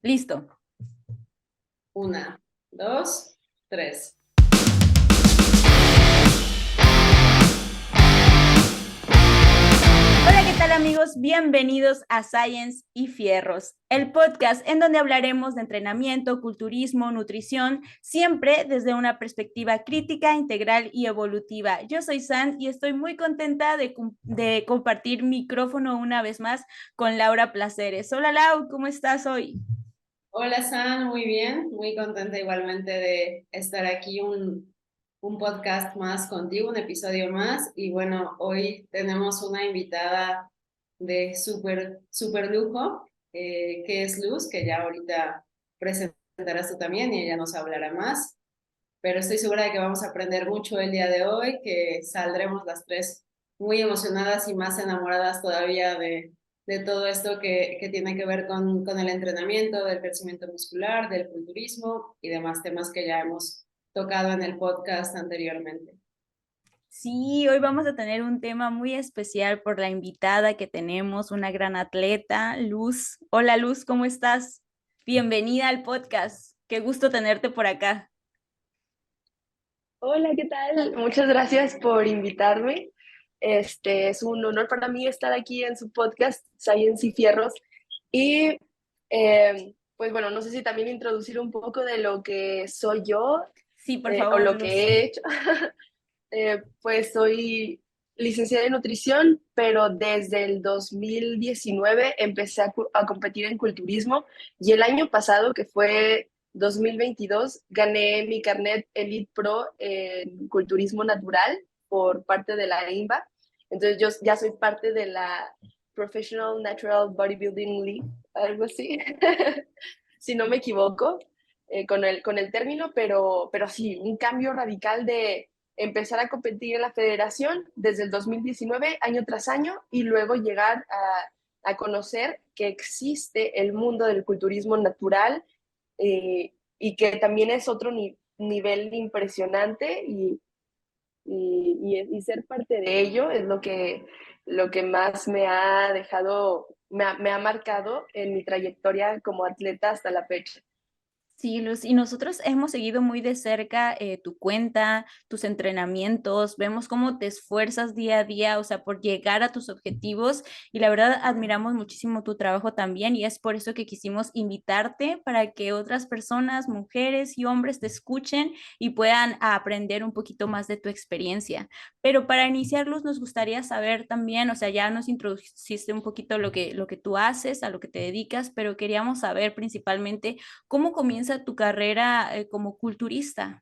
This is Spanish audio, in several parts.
Listo. 1, 2, 3. Hola, ¿qué tal amigos? Bienvenidos a Science y Fierros, el podcast en donde hablaremos de entrenamiento, culturismo, nutrición, siempre desde una perspectiva crítica, integral y evolutiva. Yo soy San y estoy muy contenta de compartir micrófono una vez más con Laura Placeres. Hola Lau, ¿cómo estás hoy? Hola San, muy bien, muy contenta igualmente de estar aquí un podcast más contigo, un episodio más. Y bueno, hoy tenemos una invitada de súper lujo, que es Luz, que ya ahorita presentarás tú también y ella nos hablará más. Pero estoy segura de que vamos a aprender mucho el día de hoy, que saldremos las tres muy emocionadas y más enamoradas todavía de todo esto que tiene que ver con el entrenamiento, del crecimiento muscular, del culturismo y demás temas que ya hemos tocado en el podcast anteriormente. Sí, hoy vamos a tener un tema muy especial por la invitada que tenemos, una gran atleta, Luz. Hola Luz, ¿cómo estás? Bienvenida al podcast. Qué gusto tenerte por acá. Hola, ¿qué tal? Muchas gracias por invitarme. Es un honor para mí estar aquí en su podcast, Science y Fierros. Y pues bueno, no sé si también introducir un poco de lo que soy yo Sí, por o favor, lo que Luz. he hecho. Pues soy licenciada en nutrición, pero desde el 2019 empecé a competir en culturismo y el año pasado, que fue 2022, gané mi carnet Elite Pro en culturismo natural por parte de la INBA. Entonces yo ya soy parte de la Professional Natural Bodybuilding League, algo así, si no me equivoco, con el término, pero sí, un cambio radical de empezar a competir en la federación desde el 2019, año tras año, y luego llegar a conocer que existe el mundo del culturismo natural y que también es otro nivel impresionante y ser parte de ello es lo que más me ha dejado, me ha marcado en mi trayectoria como atleta hasta la fecha. Sí, Luz, y nosotros hemos seguido muy de cerca tu cuenta, tus entrenamientos, vemos cómo te esfuerzas día a día, o sea, por llegar a tus objetivos y la verdad admiramos muchísimo tu trabajo también y es por eso que quisimos invitarte para que otras personas, mujeres y hombres te escuchen y puedan aprender un poquito más de tu experiencia. Pero para iniciar, Luz, nos gustaría saber también, o sea, ya nos introduciste un poquito lo que tú haces, a lo que te dedicas, pero queríamos saber principalmente ¿cómo comienza tu carrera como culturista?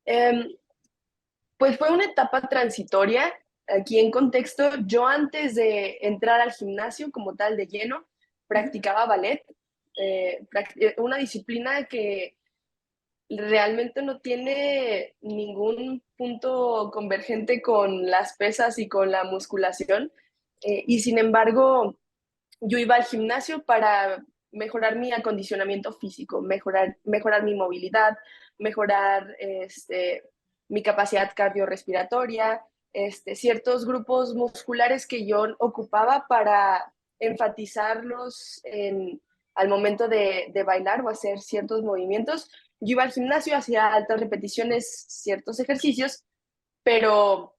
Eh, Pues fue una etapa transitoria. Aquí en contexto, yo antes de entrar al gimnasio como tal de lleno, Ujú. practicaba ballet, una disciplina que realmente no tiene ningún punto convergente con las pesas y con la musculación. Y sin embargo, yo iba al gimnasio para mejorar mi acondicionamiento físico, mejorar mi movilidad, mejorar mi capacidad cardiorrespiratoria, ciertos grupos musculares que yo ocupaba para enfatizarlos al momento de bailar o hacer ciertos movimientos. Yo iba al gimnasio, hacía altas repeticiones, ciertos ejercicios, pero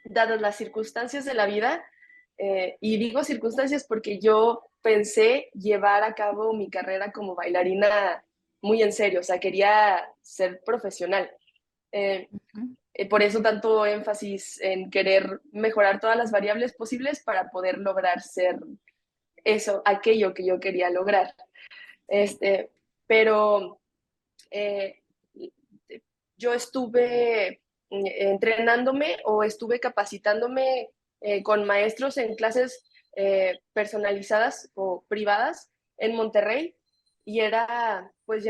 dadas las circunstancias de la vida, y digo circunstancias porque yo pensé llevar a cabo mi carrera como bailarina muy en serio, o sea, quería ser profesional. Eh, por eso tanto énfasis en querer mejorar todas las variables posibles para poder lograr ser eso, aquello que yo quería lograr. Pero eh, yo estuve entrenándome o estuve capacitándome con maestros en clases personalizadas o privadas en Monterrey y era pues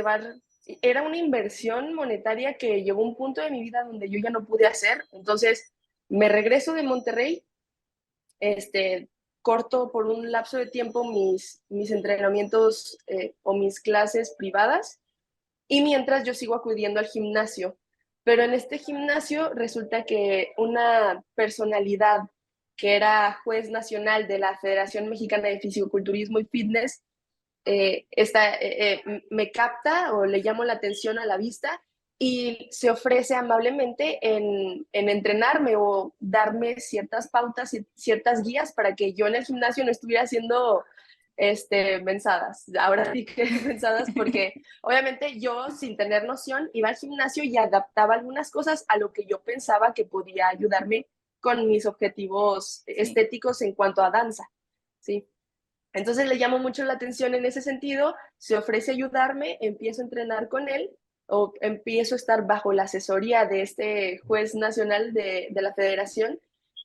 era una inversión monetaria que llegó a un punto de mi vida donde yo ya no pude hacer. Entonces me regreso de Monterrey, este, corto por un lapso de tiempo mis entrenamientos o mis clases privadas y mientras yo sigo acudiendo al gimnasio. Pero en este gimnasio resulta que una personalidad que era juez nacional de la Federación Mexicana de Fisicoculturismo y Fitness me capta o le llamo la atención a la vista y se ofrece amablemente en entrenarme o darme ciertas pautas y ciertas guías para que yo en el gimnasio no estuviera haciendo mensadas. Ahora sí que mensadas porque obviamente yo sin tener noción iba al gimnasio y adaptaba algunas cosas a lo que yo pensaba que podía ayudarme con mis objetivos estéticos en cuanto a danza, ¿sí? Entonces le llamo mucho la atención en ese sentido, se ofrece ayudarme, empiezo a entrenar con él o empiezo a estar bajo la asesoría de este juez nacional de la federación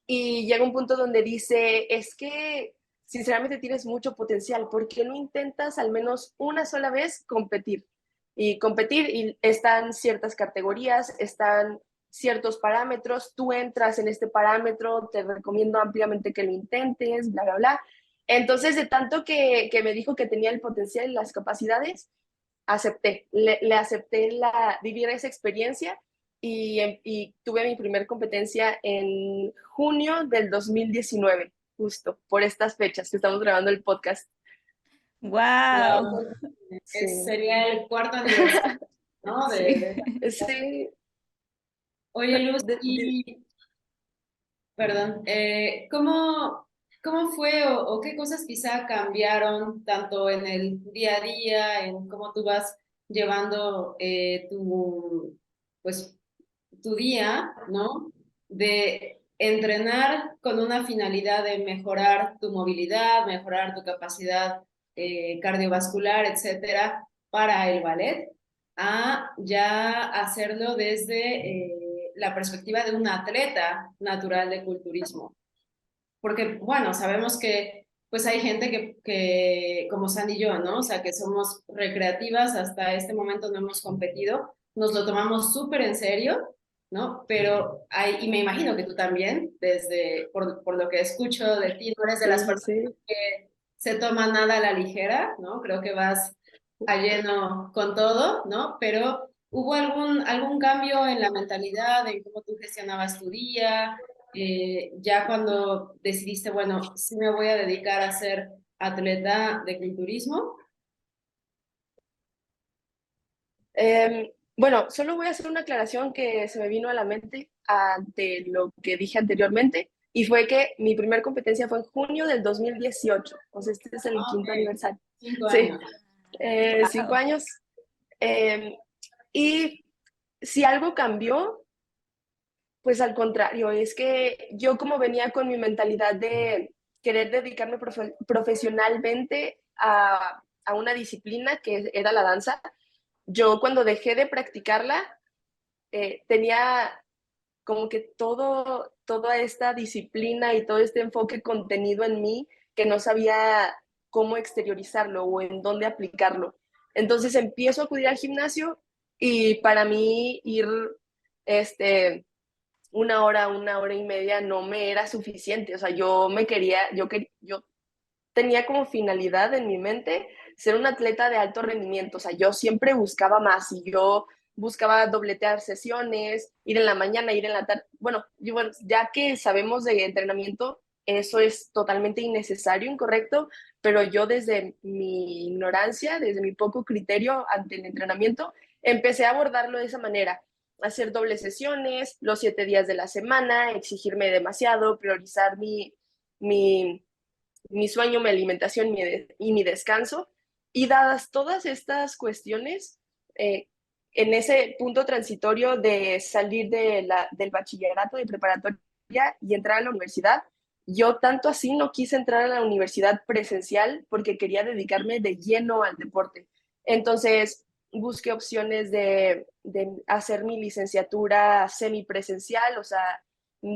y llega un punto donde dice, es que sinceramente tienes mucho potencial, ¿por qué no intentas al menos una sola vez competir? Y competir, y están ciertas categorías, están ciertos parámetros, tú entras en este parámetro, te recomiendo ampliamente que lo intentes, bla, bla, bla. Entonces, de tanto que me dijo que tenía el potencial y las capacidades, acepté, le acepté vivir esa experiencia y tuve mi primer competencia en junio del 2019, justo por estas fechas que estamos grabando el podcast. ¡Wow! Wow. Sí, Sería el cuarto aniversario, ¿no? sí, sí. Oye, Luz, De, de, y perdón, ¿cómo fue o qué cosas quizá cambiaron tanto en el día a día, en cómo tú vas llevando pues, tu día, ¿no? De entrenar con una finalidad de mejorar tu movilidad, mejorar tu capacidad cardiovascular, etcétera, para el ballet, a ya hacerlo desde la perspectiva de un atleta natural de culturismo. Porque, bueno, sabemos que pues hay gente como Sandy y yo, ¿no? O sea, que somos recreativas, hasta este momento no hemos competido, nos lo tomamos súper en serio, ¿no? Pero hay, y me imagino que tú también, por lo que escucho de ti, no eres de las sí, personas sí. que se toma nada a la ligera, ¿no? Creo que vas a lleno con todo, ¿no? Pero ¿hubo algún cambio en la mentalidad, en cómo tú gestionabas tu día? Ya cuando decidiste, bueno, sí me voy a dedicar a ser atleta de culturismo. Bueno, solo voy a hacer una aclaración que se me vino a la mente ante lo que dije anteriormente, y fue que mi primer competencia fue en junio del 2018, o sea, este es el quinto Ok, aniversario. cinco Sí, años. 5 años. Eh, y si algo cambió, pues al contrario, es que yo como venía con mi mentalidad de querer dedicarme profesionalmente a una disciplina que era la danza, yo cuando dejé de practicarla, tenía como que toda esta disciplina y todo este enfoque contenido en mí que no sabía cómo exteriorizarlo o en dónde aplicarlo. Entonces empiezo a acudir al gimnasio y para mí ir este, 1 hora, 1 hora y media no me era suficiente. O sea, yo tenía como finalidad en mi mente ser un atleta de alto rendimiento. O sea, yo siempre buscaba más y yo buscaba dobletear sesiones, ir en la mañana, ir en la tarde. Bueno, ya que sabemos de entrenamiento, eso es totalmente innecesario, incorrecto, pero yo desde mi ignorancia, desde mi poco criterio ante el entrenamiento, empecé a abordarlo de esa manera, hacer dobles sesiones, los 7 días de la semana, exigirme demasiado, priorizar mi, mi sueño, mi alimentación y mi descanso. Y dadas todas estas cuestiones, en ese punto transitorio de salir del bachillerato, de preparatoria y entrar a la universidad, yo tanto así no quise entrar a la universidad presencial porque quería dedicarme de lleno al deporte. Entonces busqué opciones de hacer mi licenciatura semipresencial, o sea,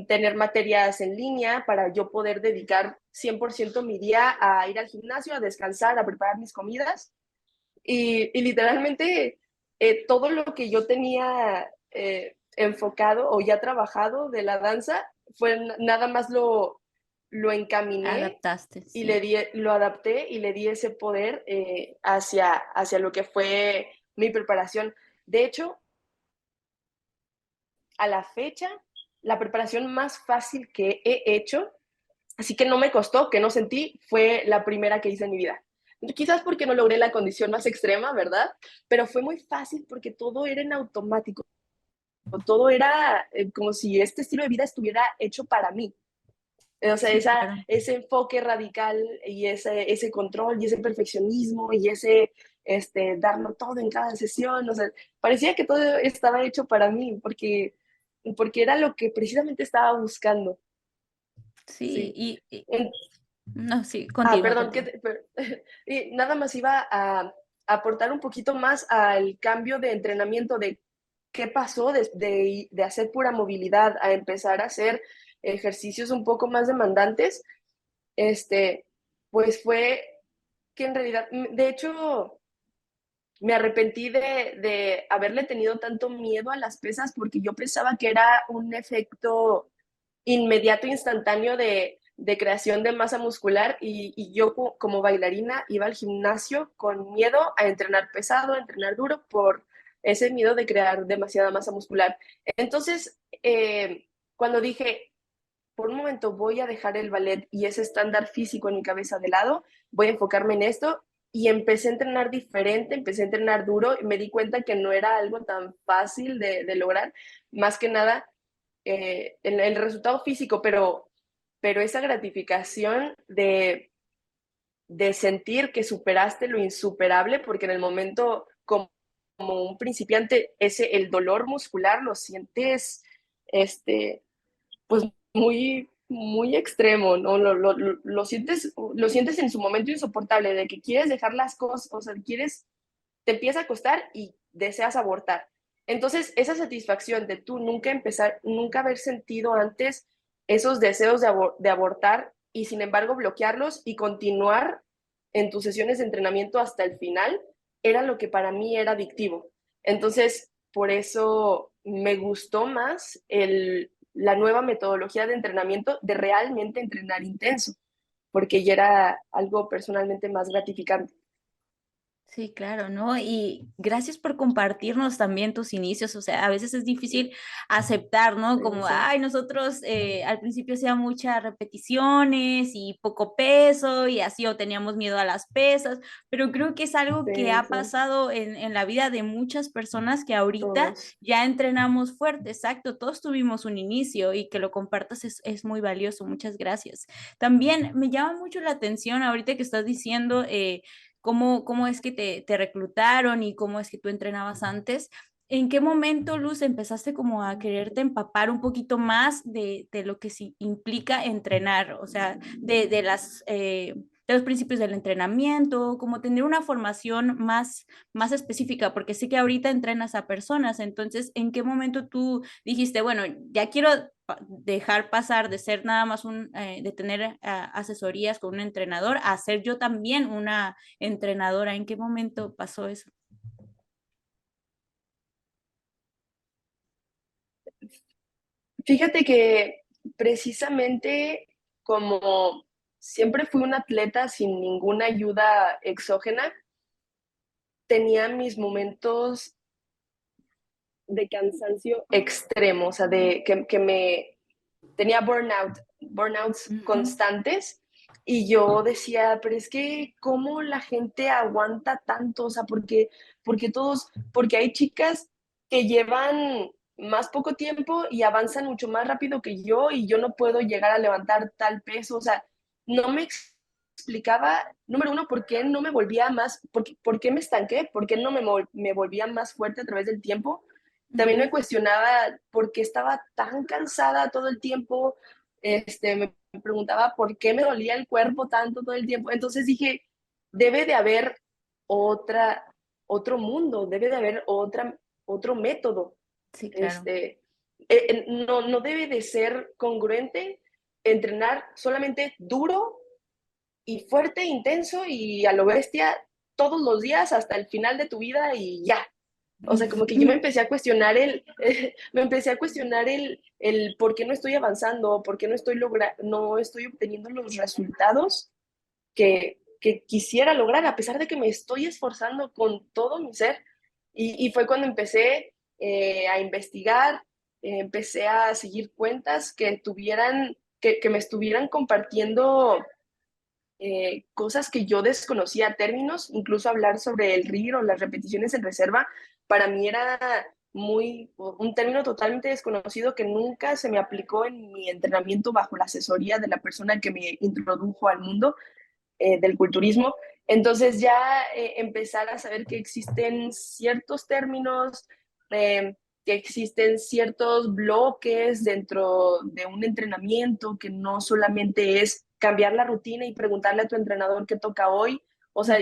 tener materias en línea para yo poder dedicar 100% mi día a ir al gimnasio, a descansar, a preparar mis comidas. Y literalmente todo lo que yo tenía enfocado o ya trabajado de la danza fue nada más lo encaminé Adaptaste, y sí. lo adapté y le di ese poder hacia lo que fue mi preparación. De hecho, a la fecha, la preparación más fácil que he hecho, así que no me costó, que no sentí, fue la primera que hice en mi vida. Quizás porque no logré la condición más extrema, ¿verdad? Pero fue muy fácil porque todo era en automático. Todo era como si este estilo de vida estuviera hecho para mí. O sea, Sí, claro. ese enfoque radical y ese control y ese perfeccionismo y ese darlo todo en cada sesión, o sea, parecía que todo estaba hecho para mí porque era lo que precisamente estaba buscando. Sí, Sí. no, sí, contigo, Perdón, contigo. y nada más iba a aportar un poquito más al cambio de entrenamiento de qué pasó de hacer pura movilidad a empezar a hacer ejercicios un poco más demandantes. Pues fue que en realidad, de hecho, me arrepentí de haberle tenido tanto miedo a las pesas porque yo pensaba que era un efecto inmediato, instantáneo de creación de masa muscular y yo como bailarina iba al gimnasio con miedo a entrenar pesado, a entrenar duro por ese miedo de crear demasiada masa muscular. Entonces, cuando dije, por un momento voy a dejar el ballet y ese estándar físico en mi cabeza de lado, voy a enfocarme en esto y empecé a entrenar diferente, empecé a entrenar duro y me di cuenta que no era algo tan fácil de lograr, más que nada el resultado físico, pero esa gratificación de sentir que superaste lo insuperable, porque en el momento como un principiante, el dolor muscular lo sientes pues muy, muy extremo, ¿no? Lo sientes en su momento insoportable, de que quieres dejar las cosas, o sea, te empieza a costar y deseas abortar. Entonces, esa satisfacción de tú nunca haber sentido antes esos deseos de abortar y sin embargo bloquearlos y continuar en tus sesiones de entrenamiento hasta el final, era lo que para mí era adictivo. Entonces, por eso me gustó más la nueva metodología de entrenamiento de realmente entrenar intenso, porque ya era algo personalmente más gratificante. Sí, claro, ¿no? Y gracias por compartirnos también tus inicios. O sea, a veces es difícil aceptar, ¿no? Sí, Como, sí, ay, nosotros al principio hacía muchas repeticiones y poco peso y así, o teníamos miedo a las pesas, pero creo que es algo que sí, ha sí, pasado en la vida de muchas personas que ahorita todos. ya entrenamos fuerte. Exacto, todos tuvimos un inicio y que lo compartas es muy valioso. Muchas gracias. También me llama mucho la atención ahorita que estás diciendo cómo es que te reclutaron y cómo es que tú entrenabas antes. ¿En qué momento, Luz, empezaste como a quererte empapar un poquito más de lo que sí implica entrenar? O sea, de los principios del entrenamiento, como tener una formación más específica, porque sé que ahorita entrenas a personas, entonces, ¿en qué momento tú dijiste, bueno, ya quiero dejar pasar de ser nada más de tener asesorías con un entrenador a ser yo también una entrenadora? ¿En qué momento pasó eso? Fíjate que precisamente como siempre fui un atleta sin ninguna ayuda exógena, tenía mis momentos de cansancio extremo, o sea, que me tenía burnouts Ujú. constantes y yo decía, pero es que cómo la gente aguanta tanto, o sea, porque hay chicas que llevan más poco tiempo y avanzan mucho más rápido que yo y yo no puedo llegar a levantar tal peso, o sea, no me explicaba, número uno, por qué no me volvía más, por qué me estanqué, por qué no me volvía más fuerte a través del tiempo. También me Ujú. cuestionaba por qué estaba tan cansada todo el tiempo, me preguntaba por qué me dolía el cuerpo tanto todo el tiempo. Entonces dije, debe de haber otra, otro mundo, debe de haber otro método. Sí, claro. No debe de ser congruente entrenar solamente duro y fuerte, intenso y a lo bestia todos los días hasta el final de tu vida y ya. O sea, como que yo me empecé a cuestionar me empecé a cuestionar el por qué no estoy avanzando, por qué no estoy obteniendo los resultados que quisiera lograr, a pesar de que me estoy esforzando con todo mi ser. Y fue cuando empecé a investigar, empecé a seguir cuentas que me estuvieran compartiendo cosas que yo desconocía, términos, incluso hablar sobre el RIR o las repeticiones en reserva, para mí era un término totalmente desconocido que nunca se me aplicó en mi entrenamiento bajo la asesoría de la persona que me introdujo al mundo del culturismo. Entonces ya empezar a saber que existen ciertos términos, que existen ciertos bloques dentro de un entrenamiento, que no solamente es cambiar la rutina y preguntarle a tu entrenador qué toca hoy. O sea,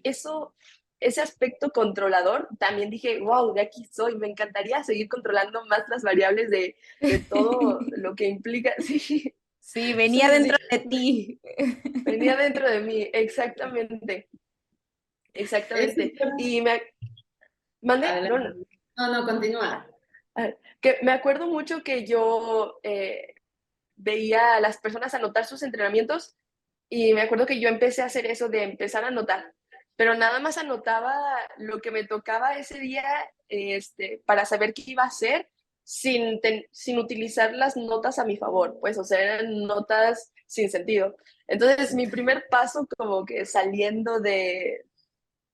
eso, ese aspecto controlador, también dije, wow, de aquí soy, me encantaría seguir controlando más las variables de todo lo que implica. Sí, Sí, venía sí, sí, dentro de ti. venía dentro de mí, exactamente, Es exactamente. súper- Y me, ¿mande? No, no. Adelante. No, no, continúa. A ver, que me acuerdo mucho que yo veía a las personas anotar sus entrenamientos y me acuerdo que yo empecé a hacer eso de empezar a anotar, pero nada más anotaba lo que me tocaba ese día para saber qué iba a hacer sin utilizar las notas a mi favor, pues, o sea, eran notas sin sentido. Entonces, mi primer paso como que saliendo de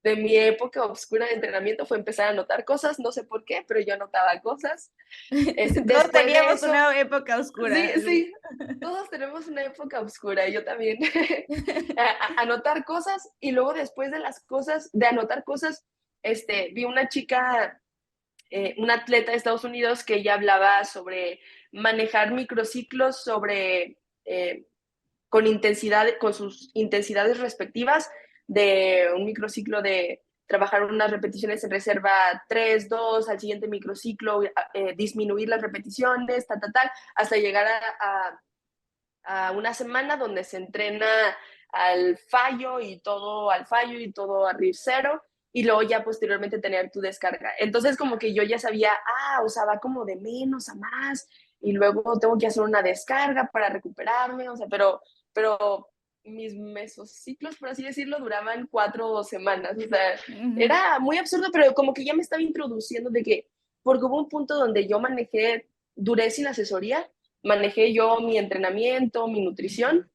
mi época oscura de entrenamiento fue empezar a anotar cosas, no sé por qué, pero yo anotaba cosas. Todos Después de teníamos eso, una época sí, oscura. Sí. sí, todos tenemos una época oscura, yo también. Anotar cosas y luego después de las cosas, de anotar cosas, vi una chica, una atleta de Estados Unidos que ella hablaba sobre manejar microciclos sobre con intensidad, con sus intensidades respectivas de un microciclo de trabajar unas repeticiones en reserva 3 2 al siguiente microciclo, disminuir las repeticiones, tal, hasta llegar a una semana donde se entrena al fallo y todo a RIR cero, y luego ya posteriormente tener tu descarga. Entonces como que yo ya sabía, o sea, va como de menos a más, y luego tengo que hacer una descarga para recuperarme, o sea, pero mis mesociclos, por así decirlo, duraban 4 semanas, o sea, Ujú. era muy absurdo, pero como que ya me estaba introduciendo de que, porque hubo un punto donde yo duré sin asesoría, manejé yo mi entrenamiento, mi nutrición.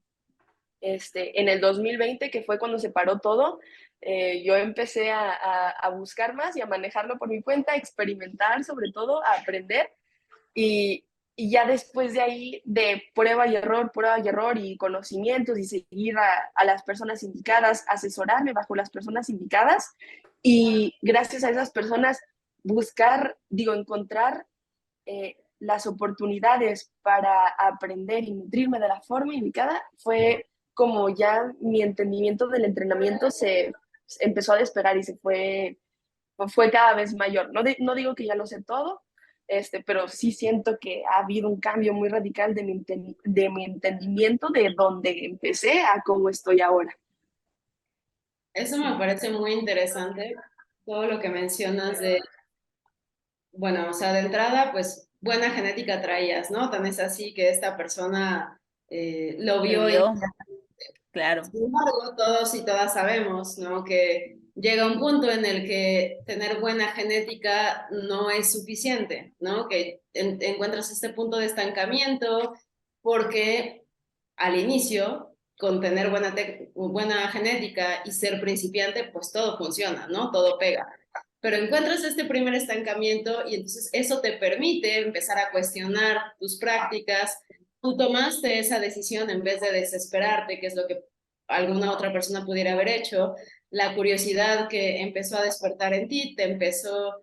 En el 2020, que fue cuando se paró todo, yo empecé a buscar más y a manejarlo por mi cuenta, a experimentar sobre todo, a aprender. Y, y ya después de ahí, de prueba y error y conocimientos y seguir a las personas indicadas, asesorarme bajo las personas indicadas y gracias a esas personas encontrar las oportunidades para aprender y nutrirme de la forma indicada, fue como ya mi entendimiento del entrenamiento se empezó a despegar y fue cada vez mayor. No digo que ya lo sé todo, pero sí siento que ha habido un cambio muy radical de mi entendimiento de donde empecé a cómo estoy ahora. Eso me parece muy interesante, todo lo que mencionas de, bueno, o sea, de entrada, pues buena genética traías, ¿no? Tan es así que esta persona lo Lo vio. vio, claro. Sin embargo, todos y todas sabemos, ¿no? Que llega un punto en el que tener buena genética no es suficiente, ¿no? Que encuentras este punto de estancamiento porque al inicio, con tener buena genética y ser principiante, pues todo funciona, ¿no? Todo pega. Pero encuentras este primer estancamiento y entonces eso te permite empezar a cuestionar tus prácticas. Tú tomaste esa decisión en vez de desesperarte, que es lo que alguna otra persona pudiera haber hecho. La curiosidad que empezó a despertar en ti te empezó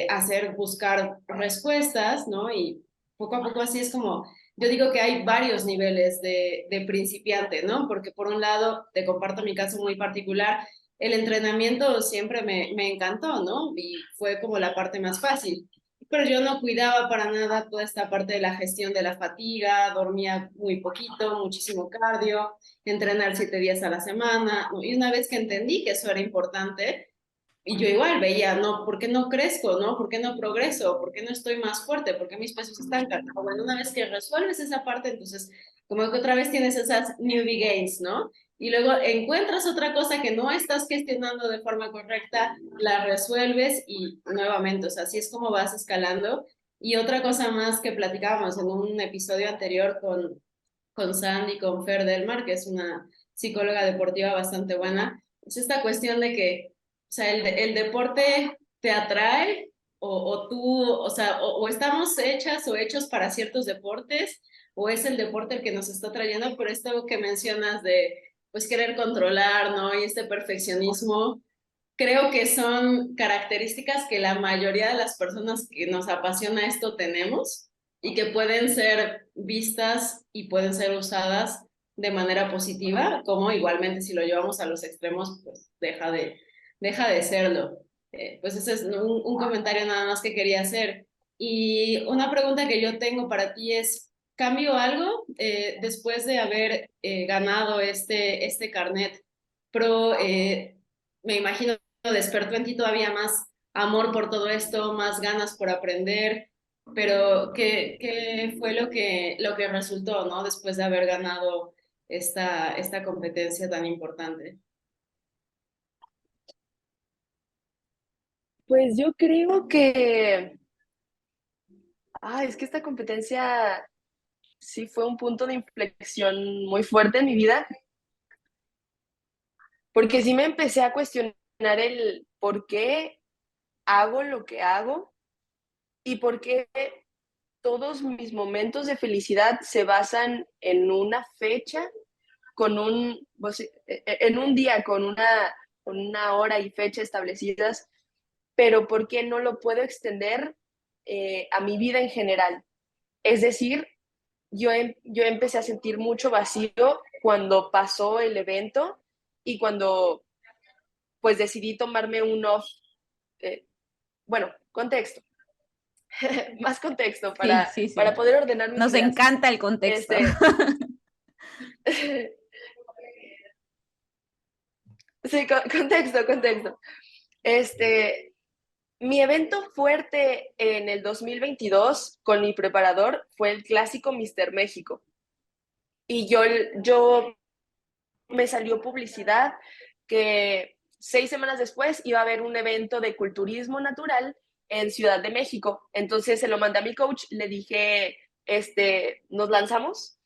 a hacer buscar respuestas, ¿no? Y poco a poco así es como, yo digo que hay varios niveles de principiante, ¿no? Porque por un lado, te comparto mi caso muy particular, el entrenamiento siempre me encantó, ¿no? Y fue como la parte más fácil. Pero yo no cuidaba para nada toda esta parte de la gestión de la fatiga, dormía muy poquito, muchísimo cardio, entrenar 7 días a la semana, ¿no? Y una vez que entendí que eso era importante, y yo igual veía, no, ¿por qué no crezco, no? ¿Por qué no progreso? ¿Por qué no estoy más fuerte? ¿Por qué mis pesos están cansados? Bueno, una vez que resuelves esa parte, entonces como que otra vez tienes esas newbie gains, ¿no? Y luego encuentras otra cosa que no estás gestionando de forma correcta, la resuelves y nuevamente, o sea, así es como vas escalando. Y otra cosa más que platicábamos en un episodio anterior con Sandy, con Fer Delmar, que es una psicóloga deportiva bastante buena, es esta cuestión de que, o sea, el deporte te atrae o tú, o sea, o estamos hechas o hechos para ciertos deportes, o es el deporte el que nos está trayendo, pero esto que mencionas de, pues, querer controlar, ¿no? Y este perfeccionismo, creo que son características que la mayoría de las personas que nos apasiona esto tenemos y que pueden ser vistas y pueden ser usadas de manera positiva, como igualmente si lo llevamos a los extremos, pues deja de serlo. Pues ese es un comentario nada más que quería hacer. Y una pregunta que yo tengo para ti es, ¿cambio algo después de haber ganado este carnet pro? Me imagino despertó en ti todavía más amor por todo esto, más ganas por aprender, pero ¿qué fue lo que resultó, ¿no? Después de haber ganado esta competencia tan importante. Pues yo creo que, es que esta competencia sí fue un punto de inflexión muy fuerte en mi vida, porque sí me empecé a cuestionar el por qué hago lo que hago y por qué todos mis momentos de felicidad se basan en una fecha, en un día con una hora y fecha establecidas, pero por qué no lo puedo extender a mi vida en general. Es decir, yo empecé a sentir mucho vacío cuando pasó el evento y cuando pues decidí tomarme un off. Bueno, contexto, más contexto Sí, sí, para sí. poder ordenar mis Nos ideas. encanta el contexto. Este, sí, contexto. Este, mi evento fuerte en el 2022 con mi preparador fue el clásico Mister México. Y yo me salió publicidad que 6 semanas después iba a haber un evento de culturismo natural en Ciudad de México. Entonces se lo mandé a mi coach, le dije, nos lanzamos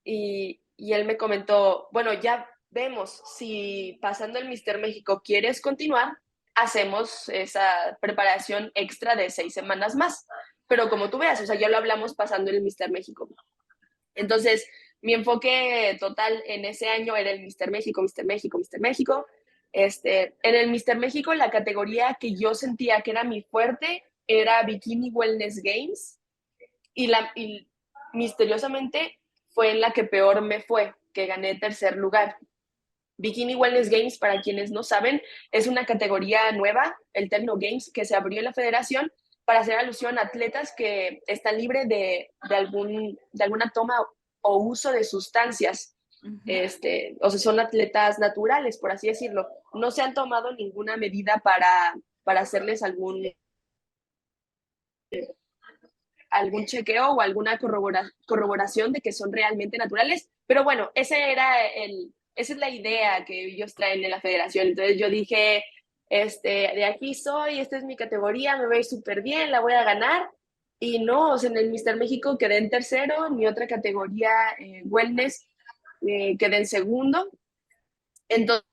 y él me comentó, bueno, ya vemos si pasando el Mister México quieres continuar, hacemos esa preparación extra de 6 semanas más. Pero como tú veas, o sea, ya lo hablamos pasando el Mister México. Entonces, mi enfoque total en ese año era el Mister México, Mister México, Mister México. En el Mister México, la categoría que yo sentía que era mi fuerte era Bikini Wellness Games y misteriosamente fue en la que peor me fue, que gané tercer lugar. Bikini Wellness Games, para quienes no saben, es una categoría nueva, el Techno Games, que se abrió en la federación para hacer alusión a atletas que están libres de alguna toma o uso de sustancias. O sea, son atletas naturales, por así decirlo. No se han tomado ninguna medida para hacerles algún chequeo o alguna corroboración de que son realmente naturales. Pero bueno, esa es la idea que ellos traen en la federación. Entonces yo dije, de aquí soy, esta es mi categoría, me va a ir súper bien, la voy a ganar. Y no, o sea, en el Mister México quedé en tercero, en mi otra categoría, wellness, quedé en segundo. Entonces,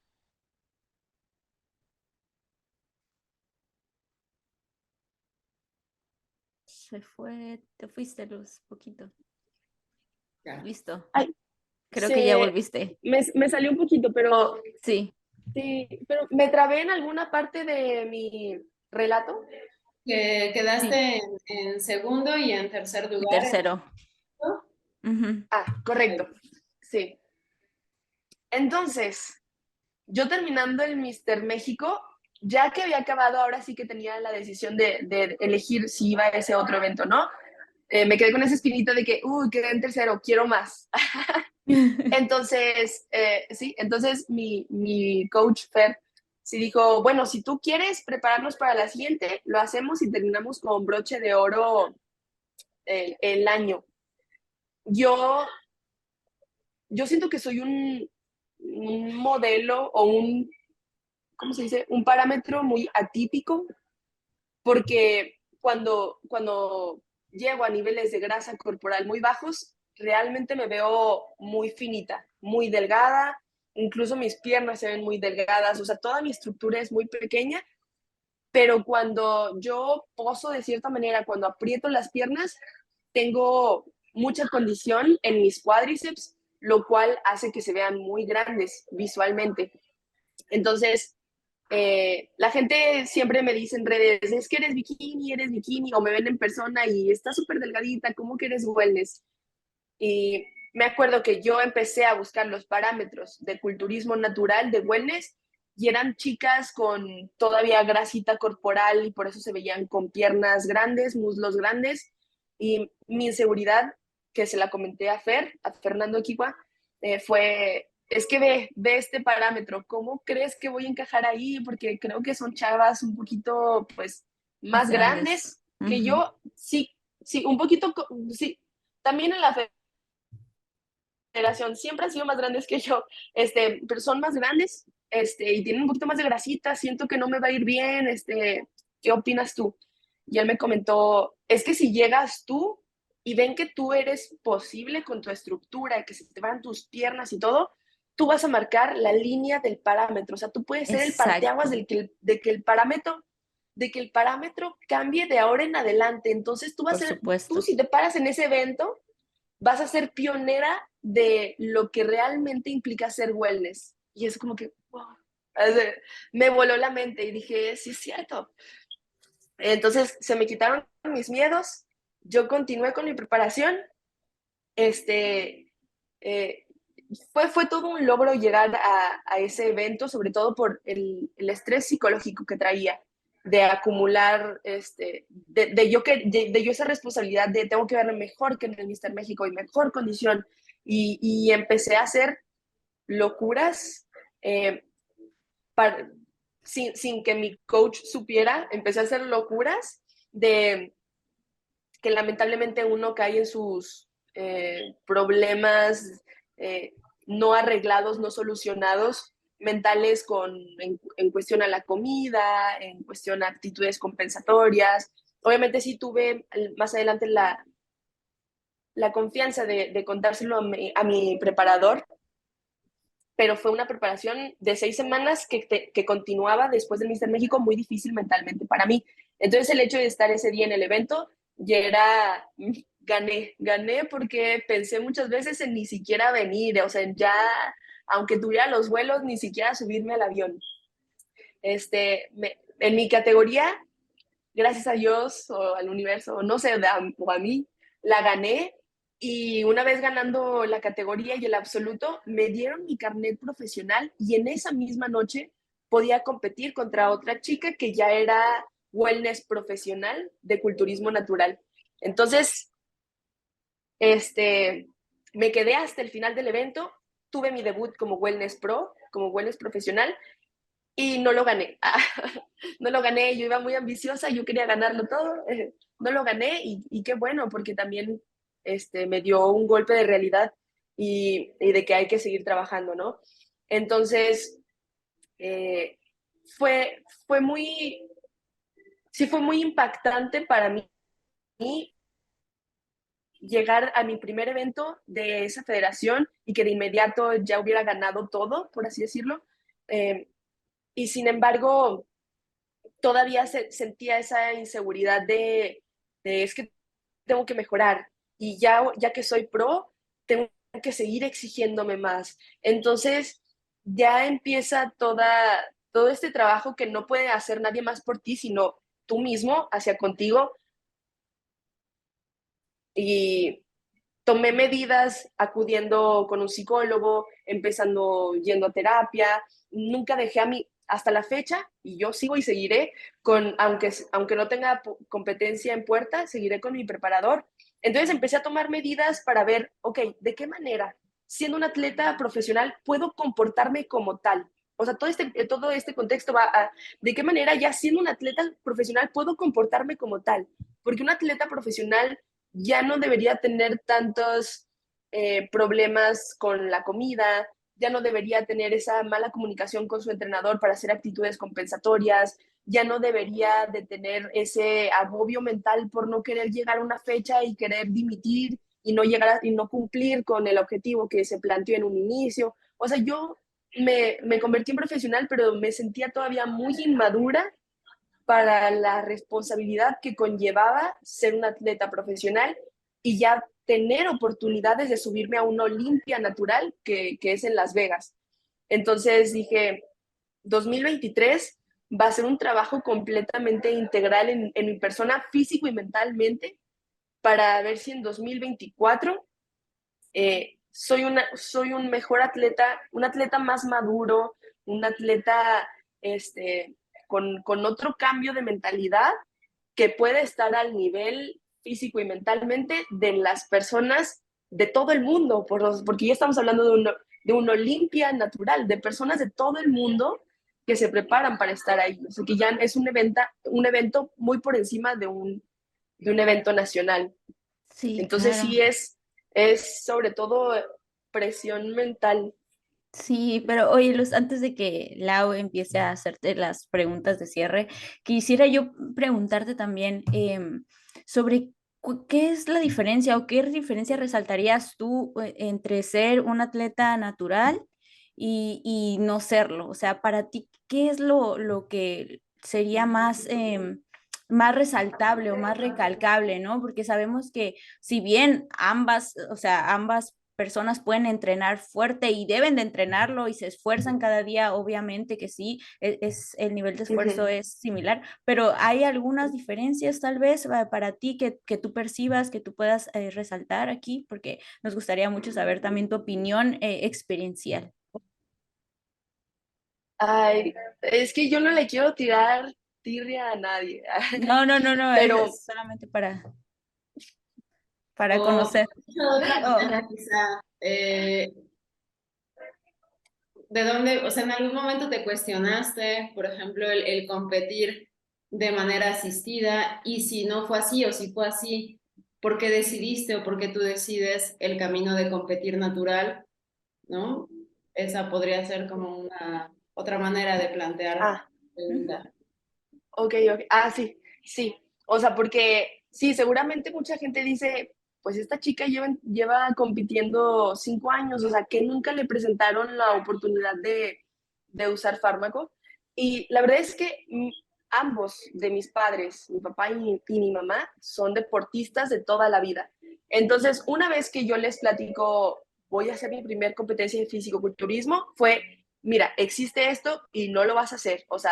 Se fue, te fuiste, Luz, poquito. Ya. Listo. ay, Creo que ya volviste. me salió un poquito, pero Sí, sí, pero me trabé en alguna parte de mi relato. Que sí. quedaste en segundo y en tercer Y lugar. tercero. Ujú. Correcto. Sí. Entonces, yo terminando el Mister México, ya que había acabado, ahora sí que tenía la decisión de elegir si iba a ese otro evento, ¿no? Me quedé con ese espinito de que, quedé en tercero, quiero más. Entonces, sí, entonces mi coach Fer sí dijo, bueno, si tú quieres prepararnos para la siguiente, lo hacemos y terminamos con broche de oro el año. Yo, yo siento que soy un modelo o ¿cómo se dice? Un parámetro muy atípico porque cuando llego a niveles de grasa corporal muy bajos, realmente me veo muy finita, muy delgada, incluso mis piernas se ven muy delgadas, o sea, toda mi estructura es muy pequeña, pero cuando yo poso de cierta manera, cuando aprieto las piernas, tengo mucha condición en mis cuádriceps, lo cual hace que se vean muy grandes visualmente. Entonces, la gente siempre me dice en redes, es que eres bikini, o me ven en persona y está súper delgadita, ¿cómo que eres wellness? Y me acuerdo que yo empecé a buscar los parámetros de culturismo natural, de wellness, y eran chicas con todavía grasita corporal y por eso se veían con piernas grandes, muslos grandes. Y mi inseguridad, que se la comenté a a Fernando Equigua, fue, es que ve este parámetro, ¿cómo crees que voy a encajar ahí? Porque creo que son chavas un poquito, pues, más Más grandes. grandes que yo, sí, sí, un poquito, sí, también en la generación siempre han sido más grandes que yo, pero son más grandes, y tienen un poquito más de grasita, siento que no me va a ir bien, ¿qué opinas tú? Y él me comentó, es que si llegas tú y ven que tú eres posible con tu estructura, que se te van tus piernas y todo, tú vas a marcar la línea del parámetro, o sea, tú puedes ser el parteaguas Exacto, de que el parámetro cambie de ahora en adelante. Entonces tú vas por a ser, tú supuesto. si te paras en ese evento, vas a ser pionera de lo que realmente implica ser wellness. Y es como que, wow, me voló la mente y dije, sí es cierto. Entonces se me quitaron mis miedos, yo continué con mi preparación, este, eh, fue todo un logro llegar a ese evento, sobre todo por el estrés psicológico que traía de acumular, de yo esa responsabilidad de tengo que verme mejor que en el Mister México y mejor condición. Y empecé a hacer locuras eh, para, sin que mi coach supiera, empecé a hacer locuras de que lamentablemente uno cae en sus problemas eh, no arreglados, no solucionados, mentales en cuestión a la comida, en cuestión a actitudes compensatorias. Obviamente sí tuve más adelante la confianza de contárselo a mi preparador, pero fue una preparación de 6 semanas que continuaba después del Mister México muy difícil mentalmente para mí. Entonces el hecho de estar ese día en el evento ya era, gané porque pensé muchas veces en ni siquiera venir, o sea, ya, aunque tuviera los vuelos, ni siquiera subirme al avión. En mi categoría, gracias a Dios o al universo, no sé, o a mí, la gané y una vez ganando la categoría y el absoluto, me dieron mi carnet profesional y en esa misma noche podía competir contra otra chica que ya era wellness profesional de culturismo natural. Entonces, este, me quedé hasta el final del evento, tuve mi debut como wellness pro, como wellness profesional y no lo gané. No lo gané, yo iba muy ambiciosa, yo quería ganarlo todo, no lo gané y qué bueno, porque también me dio un golpe de realidad y de que hay que seguir trabajando, ¿no? Entonces, eh, fue muy, sí fue muy impactante para mí llegar a mi primer evento de esa federación y que de inmediato ya hubiera ganado todo, por así decirlo. Y sin embargo, todavía sentía esa inseguridad de es que tengo que mejorar y ya que soy pro, tengo que seguir exigiéndome más. Entonces ya empieza todo este trabajo que no puede hacer nadie más por ti, sino tú mismo hacia contigo. Y tomé medidas acudiendo con un psicólogo, empezando yendo a terapia, nunca dejé a mí hasta la fecha y yo sigo y seguiré aunque no tenga competencia en puerta, seguiré con mi preparador. Entonces empecé a tomar medidas para ver, ok, ¿de qué manera, siendo un atleta profesional, puedo comportarme como tal? O sea, todo este contexto va a, ¿de qué manera ya siendo un atleta profesional puedo comportarme como tal? Porque un atleta profesional ya no debería tener tantos problemas con la comida, ya no debería tener esa mala comunicación con su entrenador para hacer actitudes compensatorias, ya no debería de tener ese agobio mental por no querer llegar a una fecha y querer dimitir y no llegar y no cumplir con el objetivo que se planteó en un inicio. O sea, yo me convertí en profesional, pero me sentía todavía muy inmadura para la responsabilidad que conllevaba ser un atleta profesional y ya tener oportunidades de subirme a una Olimpia natural que es en Las Vegas. Entonces dije, 2023 va a ser un trabajo completamente integral en mi persona, físico y mentalmente, para ver si en 2024 soy un mejor atleta, un atleta más maduro, un atleta con otro cambio de mentalidad que puede estar al nivel físico y mentalmente de las personas de todo el mundo, porque ya estamos hablando de una Olimpia natural, de personas de todo el mundo que se preparan para estar ahí. O sea, que ya es un evento muy por encima de un evento nacional. Sí, Entonces claro. sí es sobre todo presión mental. Sí, pero oye, Luz, antes de que Lau empiece a hacerte las preguntas de cierre, quisiera yo preguntarte también sobre qué es la diferencia o qué diferencia resaltarías tú entre ser un atleta natural y no serlo. O sea, para ti, ¿qué es lo que sería más, más resaltable o más recalcable, ¿no? Porque sabemos que si bien ambas, o sea, ambas personas pueden entrenar fuerte y deben de entrenarlo y se esfuerzan cada día, obviamente que sí, el nivel de esfuerzo Ujú. es similar, pero hay algunas diferencias tal vez para ti que tú percibas, que tú puedas resaltar aquí, porque nos gustaría mucho saber también tu opinión experiencial. Ay, es que yo no le quiero tirar tirria a nadie, No, no, no, no, pero es solamente para O conocer. de otra Oh, manera, quizá, ¿de dónde, o sea, en algún momento te cuestionaste, por ejemplo, el competir de manera asistida? Y si no fue así o si fue así, ¿por qué decidiste o por qué tú decides el camino de competir natural? ¿No? Esa podría ser como una otra manera de plantear la ah, pregunta. ok, ok. Ah, sí, sí. O sea, porque sí, seguramente mucha gente dice, pues esta chica lleva compitiendo 5 años, o sea, que nunca le presentaron la oportunidad de usar fármaco. Y la verdad es que ambos de mis padres, mi papá y mi mamá, son deportistas de toda la vida. Entonces, una vez que yo les platico, voy a hacer mi primer competencia de fisicoculturismo, fue, mira, existe esto y no lo vas a hacer. O sea,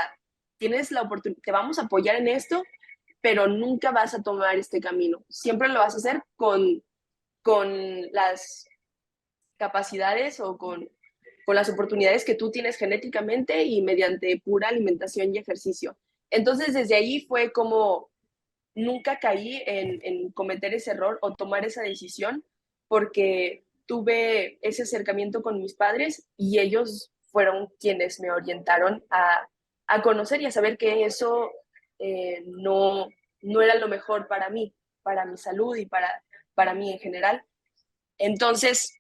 tienes la oportunidad, te vamos a apoyar en esto, pero nunca vas a tomar este camino. Siempre lo vas a hacer con las capacidades o con las oportunidades que tú tienes genéticamente y mediante pura alimentación y ejercicio. Entonces, desde ahí fue como nunca caí en cometer ese error o tomar esa decisión porque tuve ese acercamiento con mis padres y ellos fueron quienes me orientaron a conocer y a saber que eso no era lo mejor para mi salud y para mí en general. Entonces,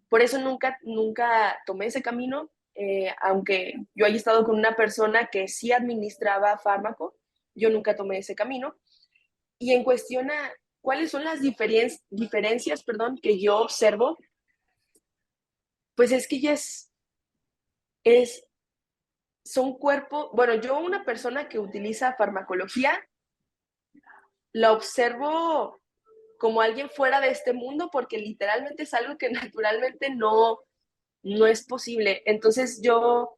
por eso nunca tomé ese camino, aunque yo haya estado con una persona que sí administraba fármaco, yo nunca tomé ese camino. Y en cuestión a cuáles son las diferencias, perdón, que yo observo, pues es que ya es, son cuerpo, bueno, yo una persona que utiliza farmacología, la observo como alguien fuera de este mundo porque literalmente es algo que naturalmente no es posible. Entonces yo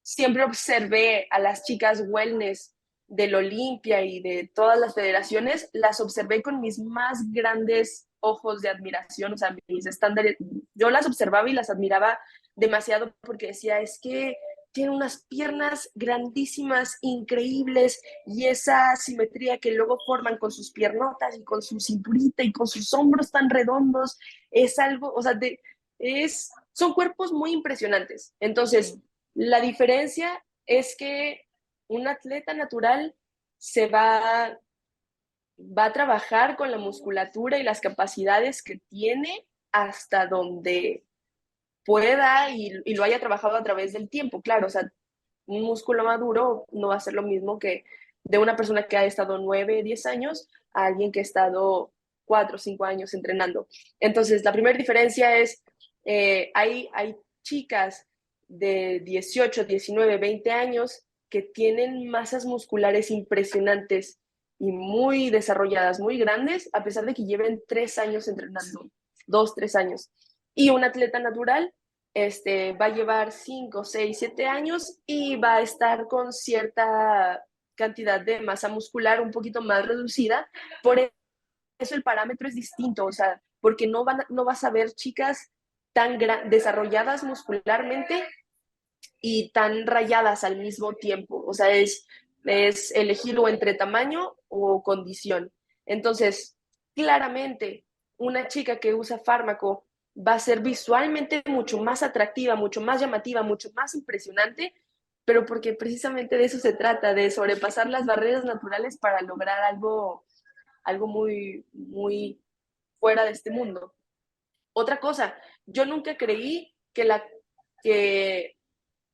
siempre observé a las chicas wellness del Olimpia y de todas las federaciones, las observé con mis más grandes ojos de admiración, o sea, mis estándares, yo las observaba y las admiraba demasiado porque decía, es que tiene unas piernas grandísimas, increíbles, y esa simetría que luego forman con sus piernotas y con su cinturita y con sus hombros tan redondos, es algo, o sea, son cuerpos muy impresionantes. Entonces, sí. la diferencia es que un atleta natural va a trabajar con la musculatura y las capacidades que tiene hasta donde pueda y lo haya trabajado a través del tiempo. Claro, o sea, un músculo maduro no va a ser lo mismo que de una persona que ha estado 9, 10 años a alguien que ha estado 4 o 5 años entrenando. Entonces, la primera diferencia es, hay chicas de 18, 19, 20 años que tienen masas musculares impresionantes y muy desarrolladas, muy grandes, a pesar de que lleven 3 años entrenando, 2, 3 años. Y un atleta natural va a llevar 5, 6, 7 años y va a estar con cierta cantidad de masa muscular un poquito más reducida. Por eso el parámetro es distinto, o sea, porque no vas a ver chicas tan desarrolladas muscularmente y tan rayadas al mismo tiempo. O sea, es elegir o entre tamaño o condición. Entonces, claramente, una chica que usa fármaco va a ser visualmente mucho más atractiva, mucho más llamativa, mucho más impresionante, pero porque precisamente de eso se trata, de sobrepasar las barreras naturales para lograr algo muy, muy fuera de este mundo. Otra cosa, yo nunca creí que, que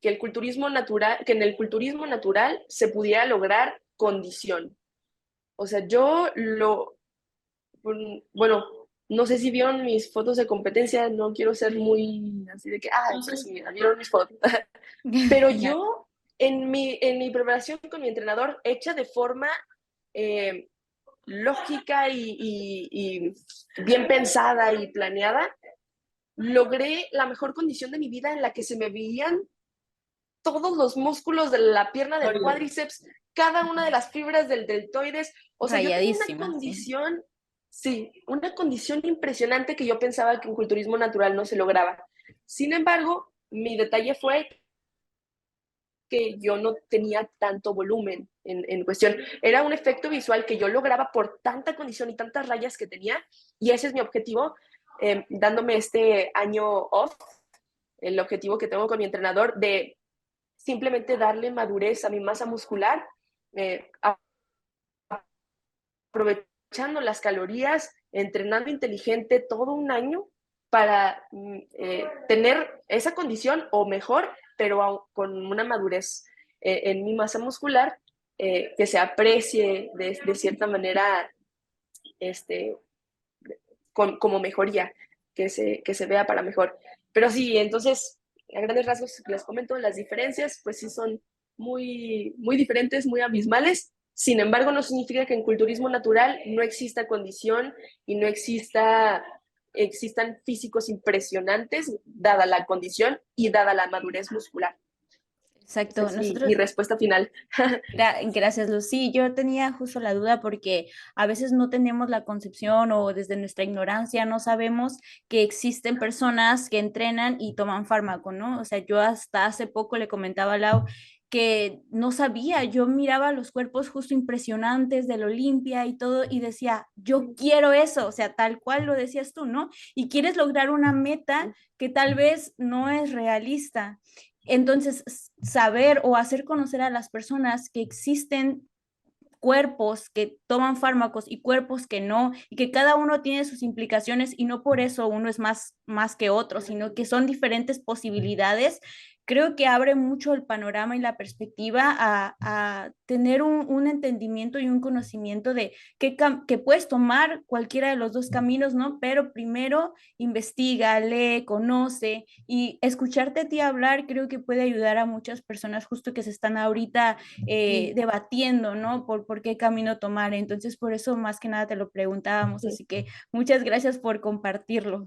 el culturismo natural, que en el culturismo natural se pudiera lograr condición. O sea, bueno, no sé si vieron mis fotos de competencia, no quiero ser muy así de que, presumida, vieron mis fotos. Pero yo, en mi preparación con mi entrenador, hecha de forma lógica y bien pensada y planeada, logré la mejor condición de mi vida en la que se me veían todos los músculos de la pierna del cuádriceps, cada una de las fibras del deltoides. O sea, yo tenía una condición, sí, una condición impresionante que yo pensaba que en culturismo natural no se lograba. Sin embargo, mi detalle fue que yo no tenía tanto volumen en cuestión. Era un efecto visual que yo lograba por tanta condición y tantas rayas que tenía, y ese es mi objetivo, dándome este año off, el objetivo que tengo con mi entrenador de simplemente darle madurez a mi masa muscular, aprovechando las calorías, entrenando inteligente todo un año para tener esa condición o mejor, pero con una madurez en mi masa muscular que se aprecie de cierta manera como mejoría, que se vea para mejor. Pero sí, entonces, a grandes rasgos les comento, las diferencias pues sí son muy, muy diferentes, muy abismales. Sin embargo, no significa que en culturismo natural no exista condición y no existan físicos impresionantes, dada la condición y dada la madurez muscular. Exacto, Esa es mi respuesta final. Gracias, Lucy. Yo tenía justo la duda porque a veces no tenemos la concepción o desde nuestra ignorancia no sabemos que existen personas que entrenan y toman fármaco, ¿no? O sea, yo hasta hace poco le comentaba a Lau que no sabía, yo miraba los cuerpos justo impresionantes del Olimpia y todo y decía, yo quiero eso, o sea, tal cual lo decías tú, ¿no? Y quieres lograr una meta que tal vez no es realista. Entonces, saber o hacer conocer a las personas que existen cuerpos que toman fármacos y cuerpos que no, y que cada uno tiene sus implicaciones y no por eso uno es más que otro, sino que son diferentes posibilidades, creo que abre mucho el panorama y la perspectiva a tener un entendimiento y un conocimiento de que puedes tomar cualquiera de los dos caminos, ¿no? Pero primero investiga, lee, conoce y escucharte a ti hablar creo que puede ayudar a muchas personas justo que se están ahorita debatiendo, ¿no? Por qué camino tomar. Entonces, por eso más que nada te lo preguntábamos. Así que muchas gracias por compartirlo.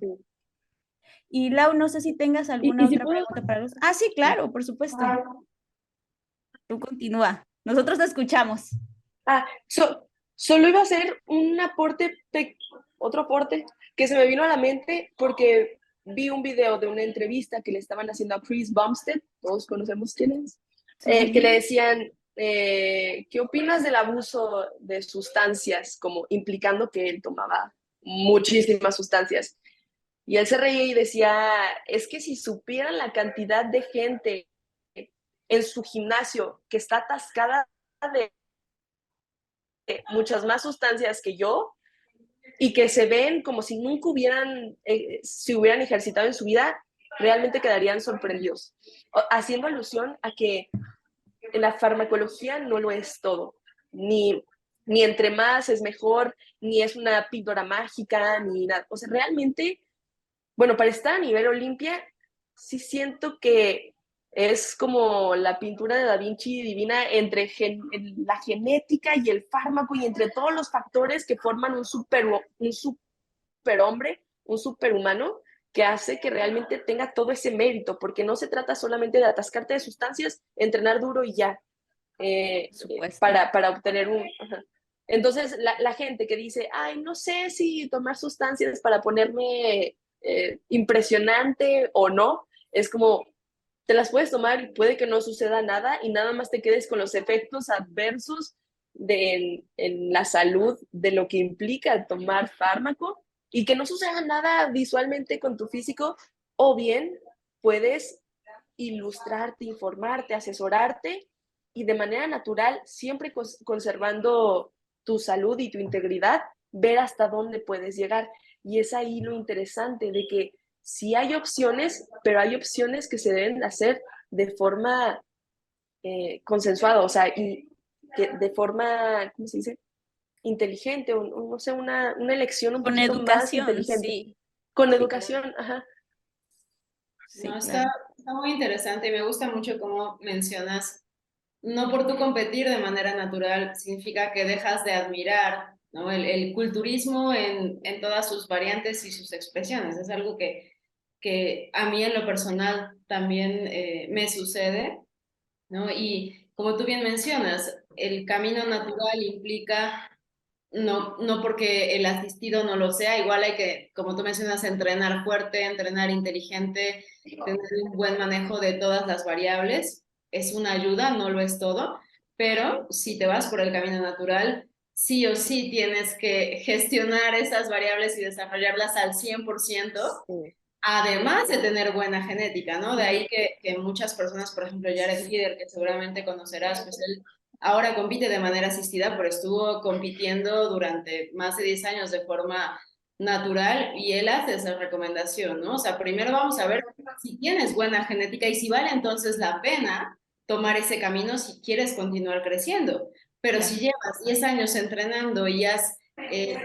Y Lau, no sé si tengas alguna Si otra puedo... pregunta para los... Ah, sí, claro, por supuesto. Tú continúa. Nosotros te escuchamos. Solo iba a hacer un otro aporte que se me vino a la mente porque vi un video de una entrevista que le estaban haciendo a Chris Bumstead, todos conocemos quién es, que le decían, ¿qué opinas del abuso de sustancias? Como implicando que él tomaba muchísimas sustancias. Y él se reía y decía, es que si supieran la cantidad de gente en su gimnasio que está atascada de muchas más sustancias que yo y que se ven como si nunca se hubieran ejercitado en su vida, realmente quedarían sorprendidos. Haciendo alusión a que la farmacología no lo es todo, ni ni entre más es mejor, ni es una píldora mágica, ni nada. O sea, realmente, bueno, para estar a nivel Olimpia, sí siento que es como la pintura de Da Vinci divina entre la genética y el fármaco y entre todos los factores que forman un superhombre, un superhumano, que hace que realmente tenga todo ese mérito, porque no se trata solamente de atascarte de sustancias, entrenar duro y ya, Por supuesto. para obtener un... Ajá. Entonces, la gente que dice, ay, no sé si tomar sustancias para ponerme impresionante o no, es como, te las puedes tomar y puede que no suceda nada y nada más te quedes con los efectos adversos en la salud de lo que implica tomar fármaco y que no suceda nada visualmente con tu físico, o bien puedes ilustrarte, informarte, asesorarte y de manera natural, siempre conservando tu salud y tu integridad, ver hasta dónde puedes llegar. Y es ahí lo interesante de que sí hay opciones, pero hay opciones que se deben hacer de forma consensuada, o sea, y que de forma, ¿cómo se dice? Inteligente, o no sé, una elección un Con poquito más educación, inteligente. sí, Con sí, educación, ajá. sí, No, claro. está muy interesante y me gusta mucho cómo mencionas, no por tu competir de manera natural, significa que dejas de admirar, ¿no? El culturismo en todas sus variantes y sus expresiones. Es algo que a mí en lo personal también me sucede, ¿no? Y como tú bien mencionas, el camino natural implica no porque el asistido no lo sea, igual hay que, como tú mencionas, entrenar fuerte, entrenar inteligente, tener un buen manejo de todas las variables. Es una ayuda, no lo es todo, pero si te vas por el camino natural, sí o sí tienes que gestionar esas variables y desarrollarlas al 100%, Sí. además de tener buena genética, ¿no? De ahí que muchas personas, por ejemplo, Jared Líder, que seguramente conocerás, pues él ahora compite de manera asistida, pero estuvo compitiendo durante más de 10 años de forma natural y él hace esa recomendación, ¿no? O sea, primero vamos a ver si tienes buena genética y si vale entonces la pena tomar ese camino si quieres continuar creciendo. Pero Claro. si llevas 10 años entrenando y has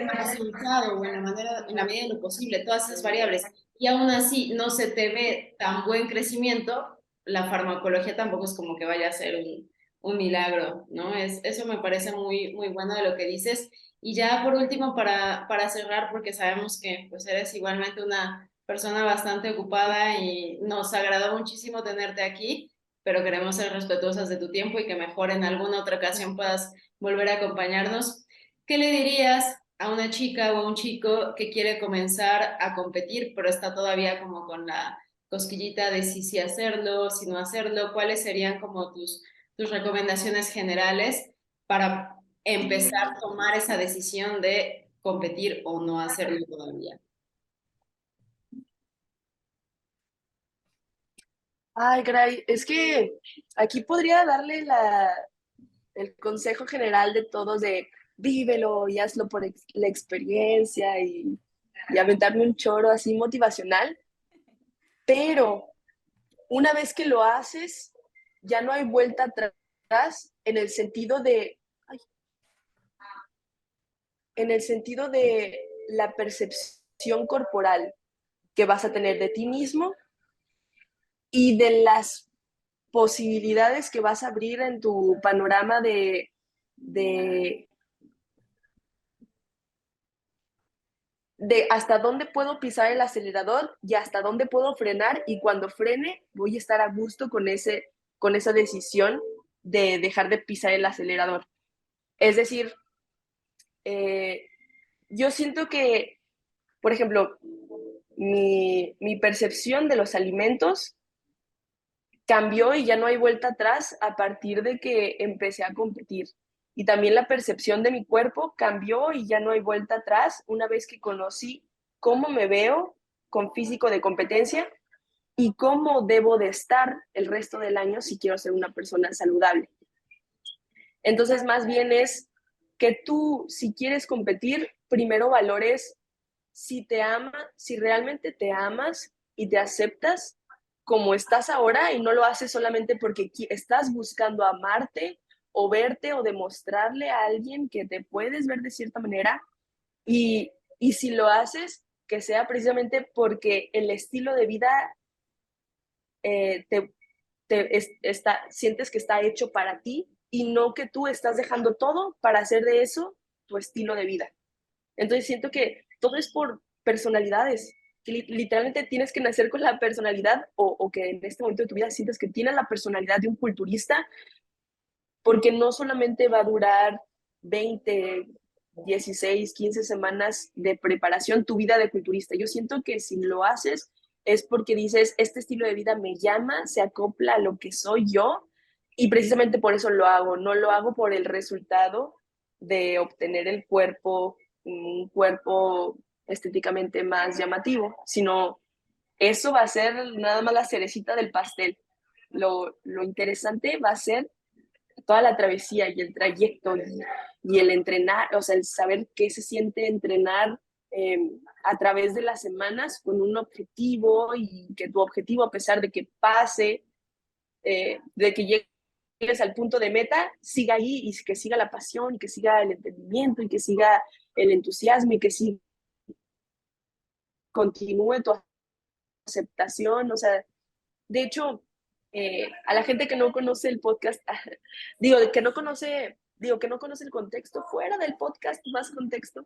maximizado o en la medida de lo posible todas esas variables y aún así no se te ve tan buen crecimiento, la farmacología tampoco es como que vaya a ser un milagro, ¿no? Eso me parece muy, muy bueno de lo que dices. Y ya por último, para cerrar, porque sabemos que pues eres igualmente una persona bastante ocupada y nos agradó muchísimo tenerte aquí, pero queremos ser respetuosas de tu tiempo y que mejor en alguna otra ocasión puedas volver a acompañarnos. ¿Qué le dirías a una chica o a un chico que quiere comenzar a competir, pero está todavía como con la cosquillita de si sí hacerlo, si no hacerlo? ¿Cuáles serían como tus recomendaciones generales para empezar a tomar esa decisión de competir o no hacerlo todavía? Ay, Gray, es que aquí podría darle el consejo general de todos de vívelo y hazlo por la experiencia y aventarme un choro así motivacional, pero una vez que lo haces, ya no hay vuelta atrás ay, en el sentido de la percepción corporal que vas a tener de ti mismo y de las posibilidades que vas a abrir en tu panorama de, de hasta dónde puedo pisar el acelerador y hasta dónde puedo frenar, y cuando frene voy a estar a gusto con esa decisión de dejar de pisar el acelerador. Es decir, eh, yo siento que, por ejemplo, mi percepción de los alimentos cambió y ya no hay vuelta atrás a partir de que empecé a competir. Y también la percepción de mi cuerpo cambió y ya no hay vuelta atrás una vez que conocí cómo me veo con físico de competencia y cómo debo de estar el resto del año si quiero ser una persona saludable. Entonces, más bien es que tú, si quieres competir, primero valores si realmente te amas y te aceptas como estás ahora y no lo haces solamente porque estás buscando amarte o verte o demostrarle a alguien que te puedes ver de cierta manera y si lo haces, que sea precisamente porque el estilo de vida te sientes que está hecho para ti y no que tú estás dejando todo para hacer de eso tu estilo de vida. Entonces siento que todo es por personalidades, que literalmente tienes que nacer con la personalidad o que en este momento de tu vida sientes que tienes la personalidad de un culturista, porque no solamente va a durar 20, 16, 15 semanas de preparación tu vida de culturista. Yo siento que si lo haces es porque dices, este estilo de vida me llama, se acopla a lo que soy yo y precisamente por eso lo hago. No lo hago por el resultado de obtener el cuerpo, un cuerpo estéticamente más llamativo, sino eso va a ser nada más la cerecita del pastel. Lo interesante va a ser toda la travesía y el trayecto y el entrenar, o sea, el saber qué se siente entrenar a través de las semanas con un objetivo y que tu objetivo, a pesar de que pase, de que llegues al punto de meta, siga ahí y que siga la pasión y que siga el entendimiento y que siga el entusiasmo y que sí continúe tu aceptación, o sea, de hecho, a la gente que no conoce el podcast, que no conoce el contexto, fuera del podcast, más contexto,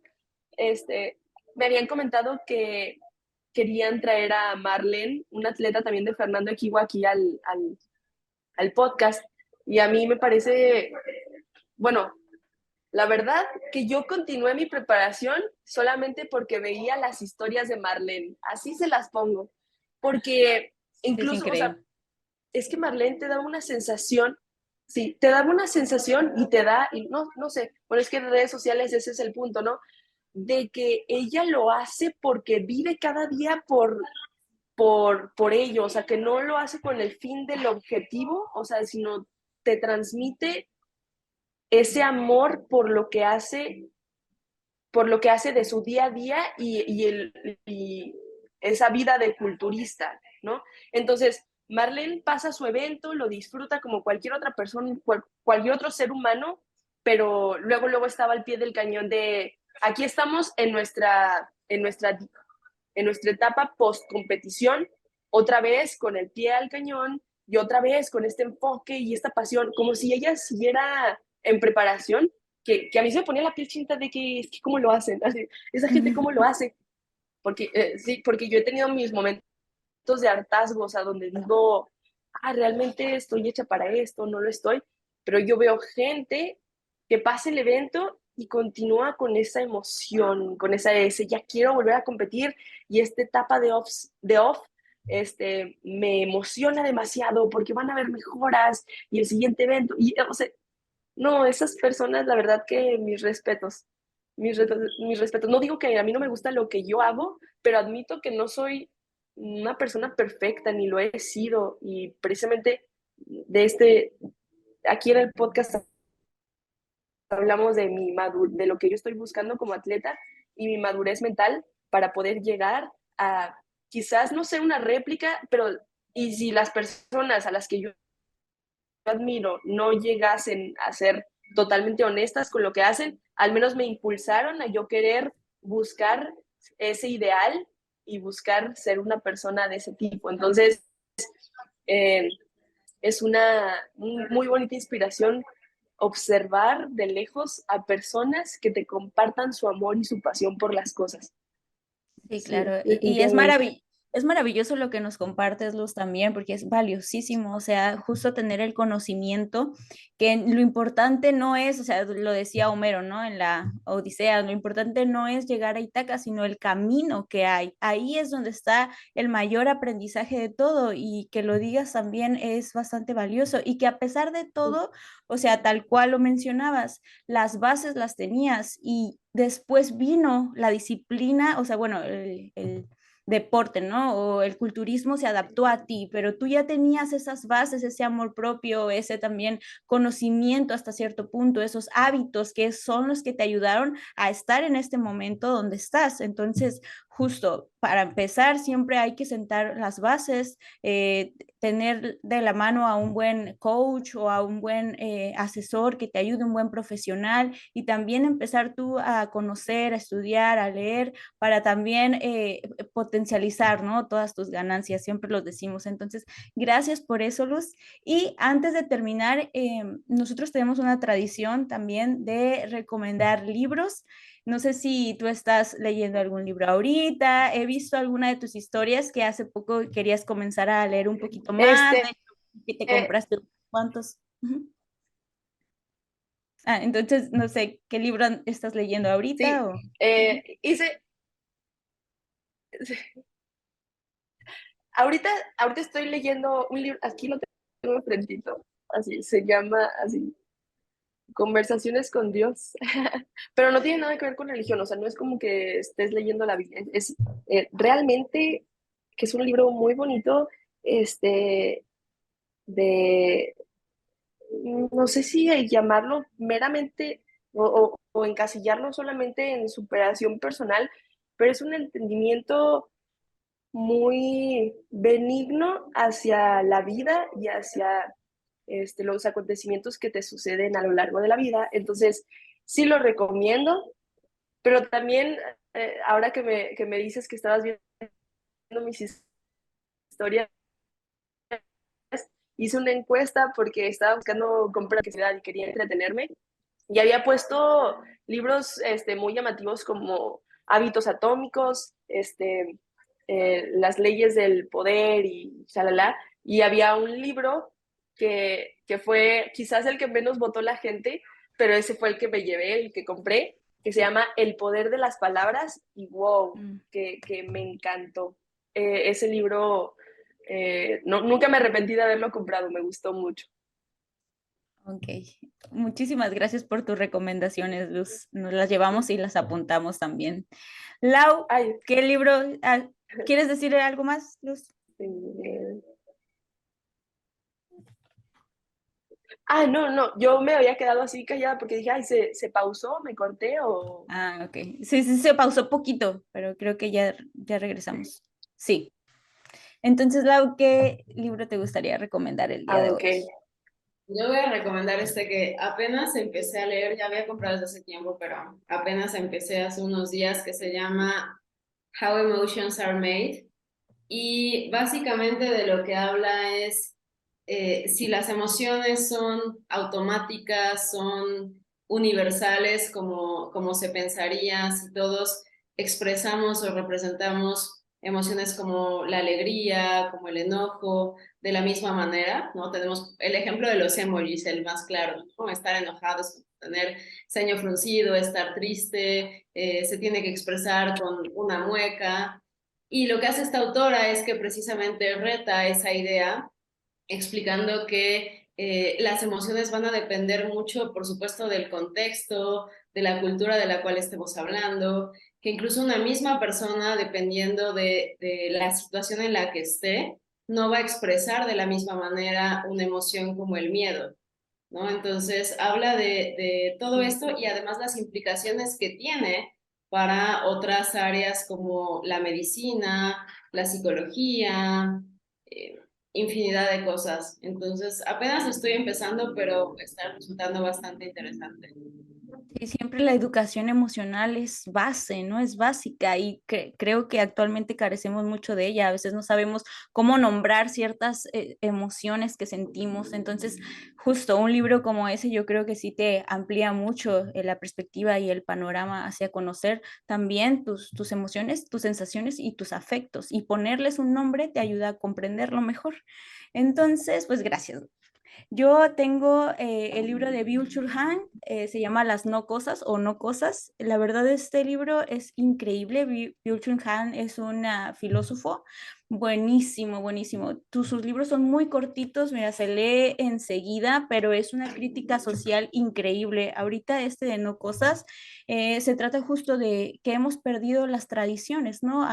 me habían comentado que querían traer a Marlene, una atleta también de Fernando Equigua, aquí al podcast. Y a mí me parece, bueno, la verdad que yo continué mi preparación solamente porque veía las historias de Marlene. Así se las pongo. Porque Es incluso, o sea, increíble. es que Marlene te da una sensación, sí, te da una sensación y te da, y no sé, bueno, es que en redes sociales ese es el punto, ¿no? De que ella lo hace porque vive cada día por ello, o sea, que no lo hace con el fin del objetivo, o sea, sino te transmite ese amor por lo que hace de su día a día y esa vida de culturista, ¿no? Entonces, Marlene pasa su evento, lo disfruta como cualquier otra persona, cualquier otro ser humano, pero luego estaba al pie del cañón de, aquí estamos en nuestra etapa post-competición, otra vez con el pie al cañón y otra vez con este enfoque y esta pasión, como si ella siguiera en preparación, que a mí se me ponía la piel chinta de que, es que cómo lo hacen, así, esa gente cómo lo hace, porque sí, porque yo he tenido mis momentos de hartazgo, o sea, donde digo, realmente estoy hecha para esto, no lo estoy, pero yo veo gente que pasa el evento y continúa con esa emoción, con ese, ya quiero volver a competir y esta etapa de off me emociona demasiado porque van a haber mejoras y el siguiente evento, y o sea, no, esas personas, la verdad que mis respetos. No digo que a mí no me gusta lo que yo hago, pero admito que no soy una persona perfecta, ni lo he sido. Y precisamente aquí en el podcast hablamos de de lo que yo estoy buscando como atleta y mi madurez mental para poder llegar a quizás no ser una réplica, pero y si las personas a las que yo admiro no llegasen a ser totalmente honestas con lo que hacen, al menos me impulsaron a yo querer buscar ese ideal y buscar ser una persona de ese tipo. Entonces, eh, es una muy bonita inspiración observar de lejos a personas que te compartan su amor y su pasión por las cosas. Sí, Sí, claro. Y definitivamente. es maravilloso lo que nos compartes, Luz, también, porque es valiosísimo. O sea, justo tener el conocimiento, que lo importante no es, o sea, lo decía Homero, ¿no? En la Odisea, lo importante no es llegar a Ítaca, sino el camino que hay. Ahí es donde está el mayor aprendizaje de todo y que lo digas también es bastante valioso y que a pesar de todo, o sea, tal cual lo mencionabas, las bases las tenías y después vino la disciplina, o sea, bueno, el deporte, ¿no? O el culturismo se adaptó a ti, pero tú ya tenías esas bases, ese amor propio, ese también conocimiento hasta cierto punto, esos hábitos que son los que te ayudaron a estar en este momento donde estás. Entonces, justo para empezar siempre hay que sentar las bases, tener de la mano a un buen coach o a un buen asesor que te ayude, un buen profesional, y también empezar tú a conocer, a estudiar, a leer, para también potencializar, ¿no? Todas tus ganancias, siempre lo decimos. Entonces, gracias por eso, Luz. Y antes de terminar, nosotros tenemos una tradición también de recomendar libros. No sé si tú estás leyendo algún libro ahorita. He visto alguna de tus historias que hace poco querías comenzar a leer un poquito más, Este, de que te eh, compraste cuántos. Ujú. Ah, entonces no sé qué libro estás leyendo ahorita sí, o. hice, ahorita, ahorita estoy leyendo un libro, aquí lo tengo enfrentito, así, se llama así, Conversaciones con Dios, pero no tiene nada que ver con religión, o sea, no es como que estés leyendo la Biblia, es realmente que es un libro muy bonito, este, de, no sé si llamarlo meramente o encasillarlo solamente en superación personal, pero es un entendimiento muy benigno hacia la vida y hacia los acontecimientos que te suceden a lo largo de la vida. Entonces, sí lo recomiendo, pero también ahora que me dices que estabas viendo mis historias, hice una encuesta porque estaba buscando comprar y quería entretenerme y había puesto libros muy llamativos como Hábitos Atómicos, Las leyes del poder y shalala. Y había un libro que fue quizás el que menos votó la gente, pero ese fue el que me llevé, el que compré, que se llama El poder de las palabras y wow, Mm. que me encantó. Ese libro, no, nunca me arrepentí de haberlo comprado, me gustó mucho. Ok, muchísimas gracias por tus recomendaciones, Luz. Nos las llevamos y las apuntamos también. Lau, Ay, ¿qué libro? ¿Quieres decir algo más, Luz? eh, ah, no, no, yo me había quedado así callada porque dije, ay, se pausó, me corté o... Ah, ok. Sí, sí, se pausó poquito, pero creo que ya regresamos. Sí. Entonces, Lau, ¿qué libro te gustaría recomendar el día Ah, de ok. hoy? Yo voy a recomendar este que apenas empecé a leer, ya había comprado desde hace tiempo, pero apenas empecé hace unos días, que se llama How Emotions Are Made. Y básicamente de lo que habla es si las emociones son automáticas, son universales, como se pensaría, si todos expresamos o representamos emociones como la alegría, como el enojo, de la misma manera, ¿no? Tenemos el ejemplo de los emojis, el más claro, ¿no? Estar enojado es tener ceño fruncido, estar triste, se tiene que expresar con una mueca. Y lo que hace esta autora es que precisamente reta esa idea, explicando que las emociones van a depender mucho, por supuesto, del contexto, de la cultura de la cual estemos hablando, que incluso una misma persona, dependiendo de la situación en la que esté, no va a expresar de la misma manera una emoción como el miedo, ¿no? Entonces, habla de todo esto y además las implicaciones que tiene para otras áreas como la medicina, la psicología, eh, infinidad de cosas. Entonces, apenas estoy empezando, pero está resultando bastante interesante. Sí, siempre la educación emocional es base, ¿no? Es básica y creo que actualmente carecemos mucho de ella. A veces no sabemos cómo nombrar ciertas emociones que sentimos. Entonces, justo un libro como ese yo creo que sí te amplía mucho la perspectiva y el panorama hacia conocer también tus emociones, tus sensaciones y tus afectos. Y ponerles un nombre te ayuda a comprenderlo mejor. Entonces, pues gracias. Yo tengo el libro de Byung-Chul Han, se llama Las no cosas o no cosas. La verdad, este libro es increíble. Byung-Chul Han es un filósofo Buenísimo, buenísimo. Sus libros son muy cortitos, mira, se lee enseguida, pero es una crítica social increíble. Ahorita este de No Cosas se trata justo de que hemos perdido las tradiciones, ¿no?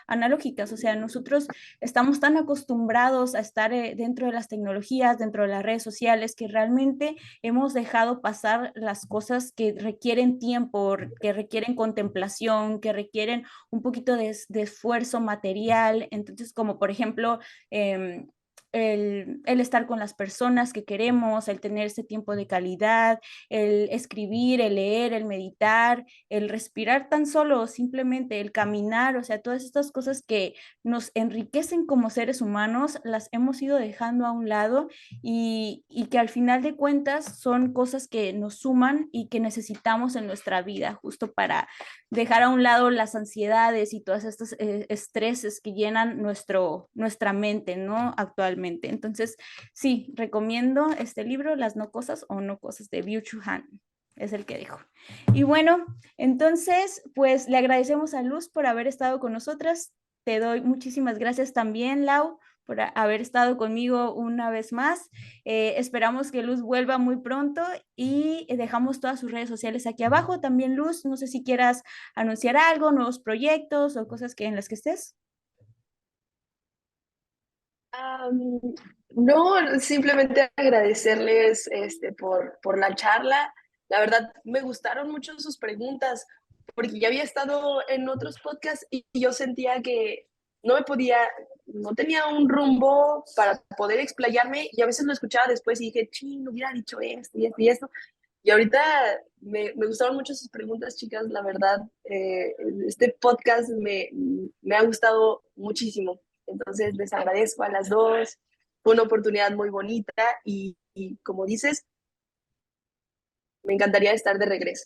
Analógicas, o sea, nosotros estamos tan acostumbrados a estar dentro de las tecnologías, dentro de las redes sociales, que realmente hemos dejado pasar las cosas que requieren tiempo, que requieren contemplación, que requieren un poquito de esfuerzo material. Entonces, como por ejemplo, el estar con las personas que queremos, el tener ese tiempo de calidad, el escribir, el leer, el meditar, el respirar tan solo, simplemente el caminar, o sea, todas estas cosas que nos enriquecen como seres humanos, las hemos ido dejando a un lado y que al final de cuentas son cosas que nos suman y que necesitamos en nuestra vida, justo para dejar a un lado las ansiedades y todos estos estreses que llenan nuestra mente, ¿no? Actualmente. Entonces, sí, recomiendo este libro, Las no cosas o no cosas de Byung-Chul Han. Es el que dijo. Y bueno, entonces, pues le agradecemos a Luz por haber estado con nosotras. Te doy muchísimas gracias también, Lau, por haber estado conmigo una vez más. Esperamos que Luz vuelva muy pronto y dejamos todas sus redes sociales aquí abajo. También, Luz, no sé si quieras anunciar algo, nuevos proyectos o cosas en las que estés. No, simplemente agradecerles por la charla. La verdad, me gustaron mucho sus preguntas, porque ya había estado en otros podcasts y yo sentía que no me podía, no tenía un rumbo para poder explayarme y a veces lo escuchaba después y dije, no hubiera dicho esto y esto y esto. Y ahorita me gustaron mucho sus preguntas, chicas, la verdad. Este podcast me ha gustado muchísimo. Entonces, les agradezco a las dos. Fue una oportunidad muy bonita y como dices, me encantaría estar de regreso.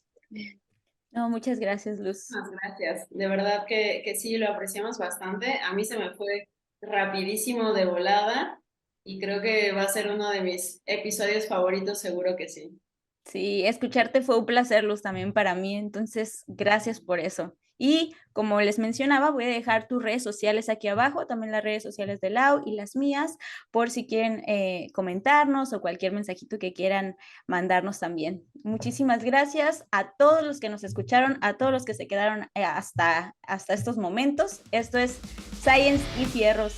No, muchas gracias, Luz. Gracias, de verdad que sí, lo apreciamos bastante. A mí se me fue rapidísimo de volada y creo que va a ser uno de mis episodios favoritos, seguro que sí. Sí, escucharte fue un placer, Luz, también para mí, entonces gracias por eso. Y como les mencionaba, voy a dejar tus redes sociales aquí abajo, también las redes sociales de Lau y las mías, por si quieren comentarnos o cualquier mensajito que quieran mandarnos también. Muchísimas gracias a todos los que nos escucharon, a todos los que se quedaron hasta estos momentos. Esto es Science y Fierros.